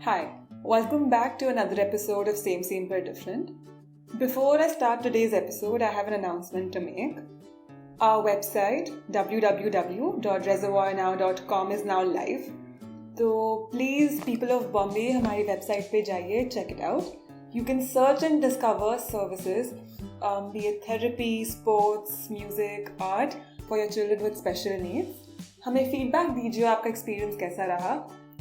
Hi, welcome back to another episode of Same but Different. Before I start today's episode, I have an announcement to make. Our website www.reservoirnow.com is now live. So please, people of Bombay, हमारी website पे जाइए, check it out. You can search and discover services, be it therapy, sports, music, art for your children with special needs. हमें feedback दीजिए आपका experience कैसा रहा.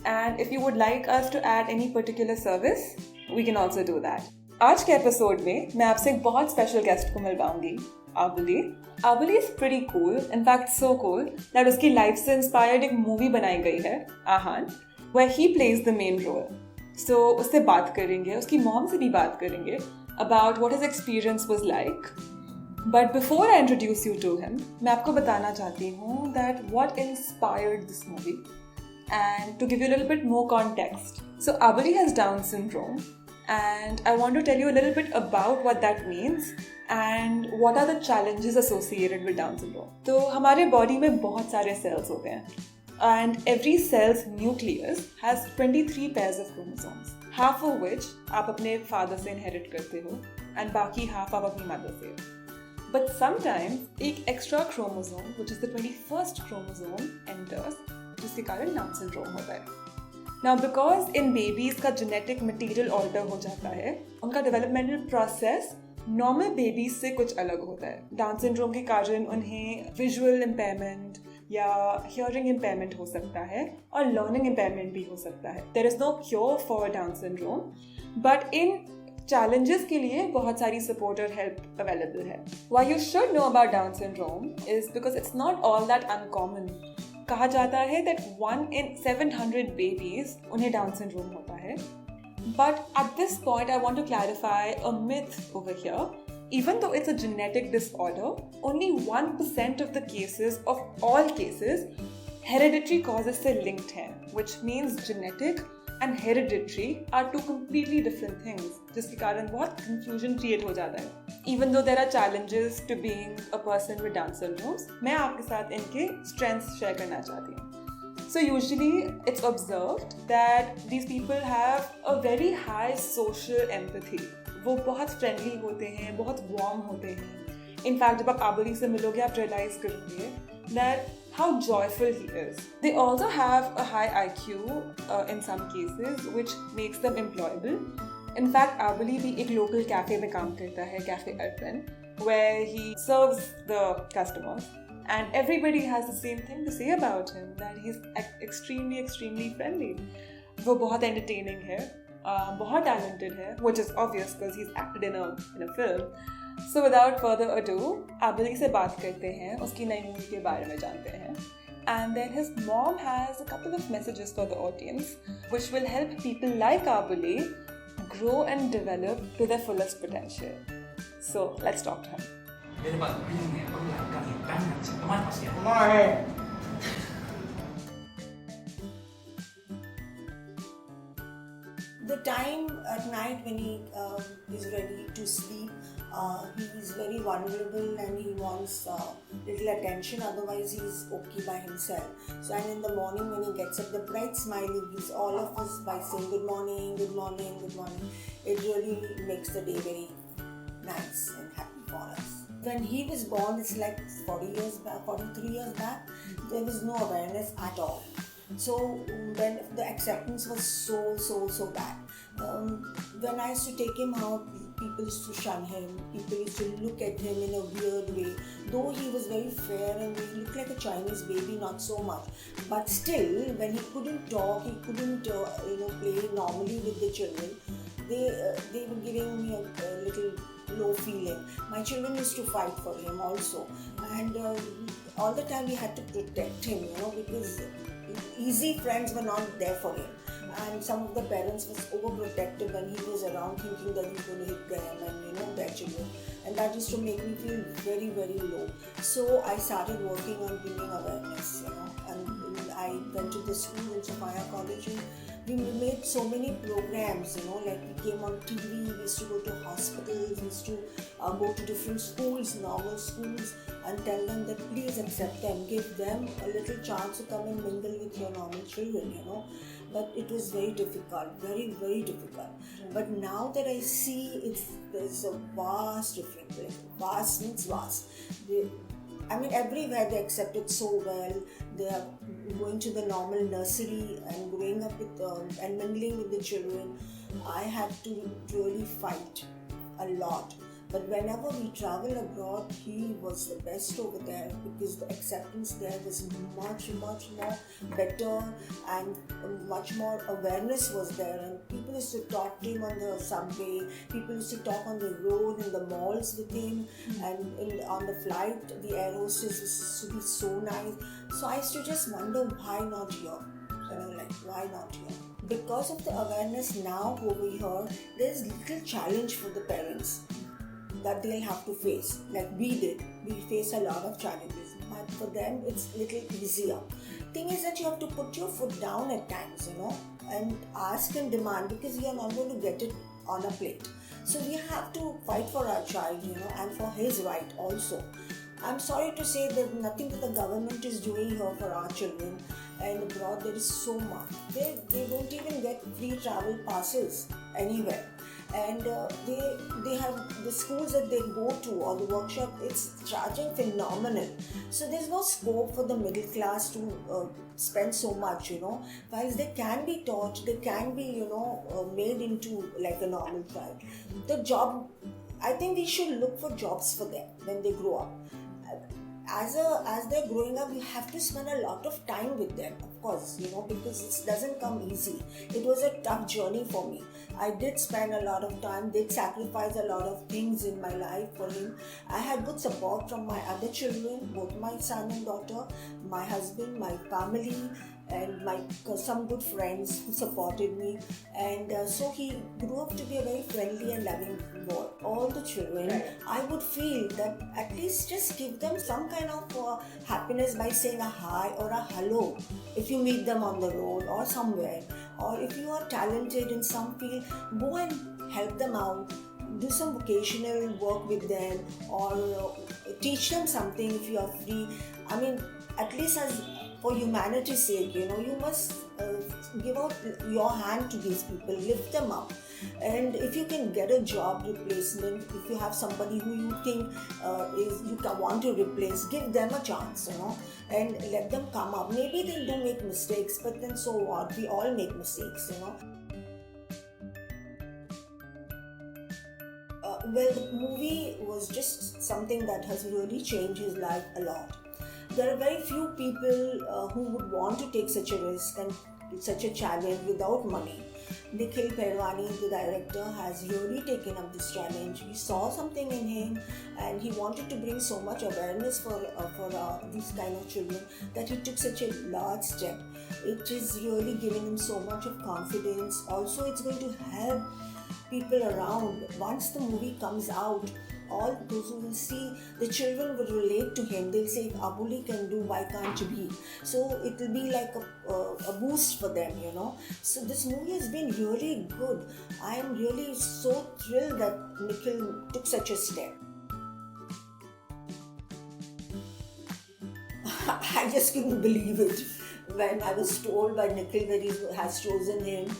And if you would like us to add any particular service, we can also do that. आज के episode में मैं आपसे एक बहुत स्पेशल गेस्ट को मिलवाऊंगी, Abuli. Abuli is pretty cool, in fact so cool that उसकी लाइफ से इंस्पायर्ड एक मूवी बनाई गई है, Ahaan, where he plays the main role. So उससे बात करेंगे, उसकी मॉम से भी बात करेंगे about what his experience was like. But before I introduce you to him, मैं आपको बताना चाहती हूँ that what inspired this movie. And to give you a little bit more context. So Abuli has Down syndrome and I want to tell you a little bit about what that means and what are the challenges associated with Down syndrome. तो हमारे body में बहुत सारे cells होते हैं and every cell's nucleus has 23 pairs of chromosomes, half of which आप अपने father से inherit करते हो and बाकी half आप अपनी mother से. But sometimes एक extra chromosome, which is the 21st chromosome, enters, जिसके कारण डाउन सिंड्रोम होता है. Now because in babies का genetic material alter हो जाता है, उनका developmental process normal babies से कुछ अलग होता है. डाउन सिंड्रोम के कारण उन्हें visual impairment या hearing impairment हो सकता है और learning impairment भी हो सकता है. There is no cure for Down syndrome, but in challenges के लिए बहुत सारी support और help available है. Why you should know about Down syndrome is because it's not all that uncommon. कहा जाता है that 1 in 700 babies उन्हें Down syndrome होता है. But at this point, I want to clarify a myth over here. Even though it's a genetic disorder, only 1% of the cases, of all cases, hereditary causes से linked हैं, which means genetic and hereditary are two completely different things, जिसके कारण बहुत confusion create हो जाता है. Even though there are challenges to being a person with Down syndrome, मैं आपके साथ इनके strengths share करना चाहती हूँ. So usually it's observed that these people have a very high social empathy. वो बहुत friendly होते हैं, बहुत warm होते हैं. In fact, जब आप Abuli से मिलोगे आप realize करोगे that how joyful he is. They also have a high IQ in some cases, which makes them employable. In fact, Abuli भी एक local cafe में काम करता है, Cafe Urban, where he serves the customers. And everybody has the same thing to say about him, that he's extremely friendly. वो बहुत entertaining है, बहुत talented है, which is obvious because he's acted in a film. So without further ado, Abuli से बात करते हैं, उसकी नई मूवी के बारे में जानते हैं. And then his mom has a couple of messages for the audience, which will help people like Abuli grow and develop to their fullest potential. So let's talk to him. The time at night when he is ready to sleep, he is very vulnerable and he wants little attention, otherwise he is okay by himself. So and in the morning when he gets up, the bright smile he gives all of us by saying good morning, good morning, good morning. It really makes the day very nice and happy for us. When he was born, it's like 43 years back, there was no awareness at all. So when the acceptance was so bad. When I used to take him out, people used to shun him, people used to look at him in a weird way. Though he was very fair and he looked like a Chinese baby, not so much. But still, when he couldn't talk, he couldn't play normally with the children, they were giving me a little low feeling. My children used to fight for him also. And all the time we had to protect him, because easy friends were not there for him. And some of the parents was overprotective when he was around, thinking that he's going to hit them and their children, and that used to make me feel very low. So I started working on bringing awareness, and I went to the school in Sophia College, and we made so many programs, like we came on TV, we used to go to hospitals, we used to go to different schools, normal schools, and tell them that please accept them, give them a little chance to come and mingle with your normal children, But it was very difficult, very, very difficult. But now that I see there's a vast difference, vast means vast. Everywhere they accept it so well. They are going to the normal nursery and growing up with and mingling with the children. I had to really fight a lot. But whenever we travel abroad, he was the best over there because the acceptance there was much, much more better, and much more awareness was there. And people used to talk to him on the subway, people used to talk on the road, in the malls with him, and on the flight, the air hostess used to be so nice. So I used to just wonder, why not here? Why not here? Because of the awareness now over here, there's little challenge for the parents that they'll have to face, like we did. We face a lot of challenges, but for them it's little easier. Thing is that you have to put your foot down at times, and ask and demand, because you're not going to get it on a plate. So we have to fight for our child, and for his right also. I'm sorry to say that nothing that the government is doing here for our children, and abroad there is so much. They don't even get free travel passes anywhere. And they have the schools that they go to or the workshop, it's charging phenomenal. So there's no scope for the middle class to spend so much, Whilst they can be taught, they can be, made into like a normal child. The job, I think we should look for jobs for them when they grow up. As they're growing up, you have to spend a lot of time with them, of course, because it doesn't come easy. It was a tough journey for me. I did spend a lot of time, did sacrifice a lot of things in my life for him. I had good support from my other children, both my son and daughter, my husband, my family, and some good friends who supported me, and so he grew up to be a very friendly and loving boy. All the children, right. I would feel that at least just give them some kind of happiness by saying a hi or a hello if you meet them on the road or somewhere, or if you are talented in some field, go and help them out. Do some vocational work with them, or teach them something if you are free. At least as for humanity's sake, you must give out your hand to these people, lift them up. And if you can get a job replacement, if you have somebody who you think you want to replace, give them a chance, and let them come up. Maybe they do make mistakes, but then so what? We all make mistakes, Well, the movie was just something that has really changed his life a lot. There are very few people who would want to take such a risk and such a challenge without money. Nikhil Perwani, the director, has really taken up this challenge. He saw something in him, and he wanted to bring so much awareness for these kind of children that he took such a large step. It is really giving him so much of confidence. Also, it's going to help people around. Once the movie comes out, all those who will see, the children will relate to him. They'll say, if Abuli can do, why can't you? So it will be like a boost for them, So this movie has been really good. I am really so thrilled that Nikhil took such a step. I just couldn't believe it when I was told by Nikhil that he has chosen him.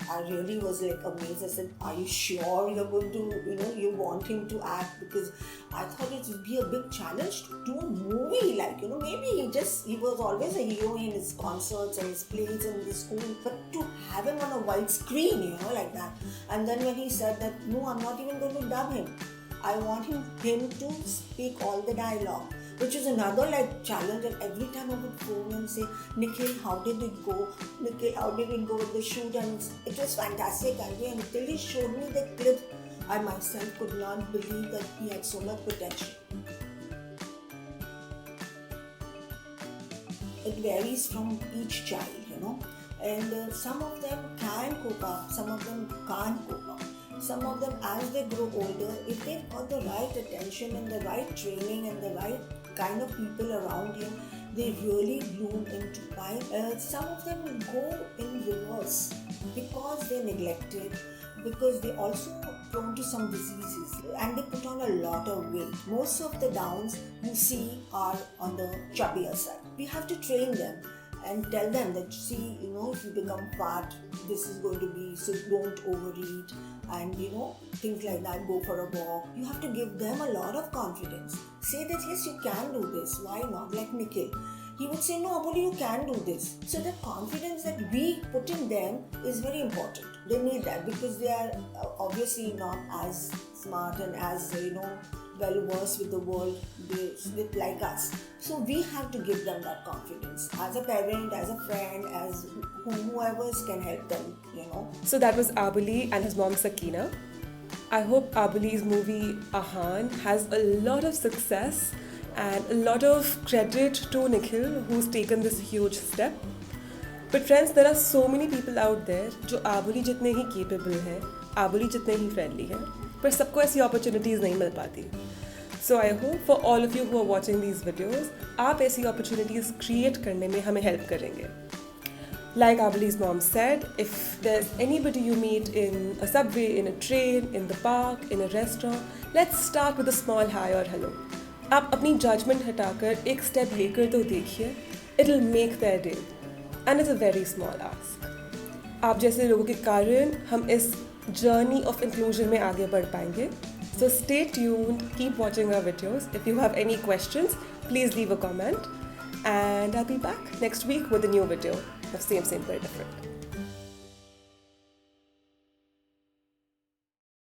I really was like amazed. I said, are you sure you're going to, you want him to act? Because I thought it would be a big challenge to do a movie, maybe he was always a hero in his concerts and his plays and the school, but to have him on a white screen, like that. And then when he said that, no, I'm not even going to dub him. I want him to speak all the dialogue, which is another challenge. And every time I would phone and say, Nikhil, how did it go? Nikhil, how did it go with the shoot? And it was fantastic. And until he showed me the clip, I myself could not believe that he had so much potential. It varies from each child, and some of them can cope up, some of them can't cope up. Some of them, as they grow older, if they've got the right attention and the right training and the right kind of people around him, they really bloom into why some of them go in reverse because they're neglected, because they also prone to some diseases and they put on a lot of weight. Most of the downs you see are on the chubbier side. We have to train them and tell them that, see, if you become fat, this is going to be, so don't overeat, and things like that, go for a walk. You have to give them a lot of confidence. Say that yes, you can do this, why not? Like Nikhil, he would say, no, Abuli, you can do this. So the confidence that we put in them is very important. They need that because they are obviously not as smart and as well versed with the world like us. So we have to give them that confidence as a parent, as a friend, as whoever can help them. So that was Abuli and his mom Sakina. I hope Abuli's movie Ahaan has a lot of success and a lot of credit to Nikhil, who's taken this huge step. But friends, there are so many people out there जो Abuli जितने ही capable हैं, Abuli जितने ही friendly हैं, पर सबको ऐसी opportunities नहीं मिल पाती. So I hope for all of you who are watching these videos, आप ऐसी opportunities create करने में हमें help करेंगे. Like Abuli's mom said, if there's anybody you meet in a subway, in a train, in the park, in a restaurant, let's start with a small hi or hello. आप अपनी judgment हटाकर एक step लेकर तो देखिए, it'll make their day. And it's a very small ask. आप जैसे लोगों के कारण हम इस journey of inclusion में आगे बढ़ पाएंगे. So stay tuned, keep watching our videos. If you have any questions, please leave a comment. And I'll be back next week with a new video of Same, Very Different.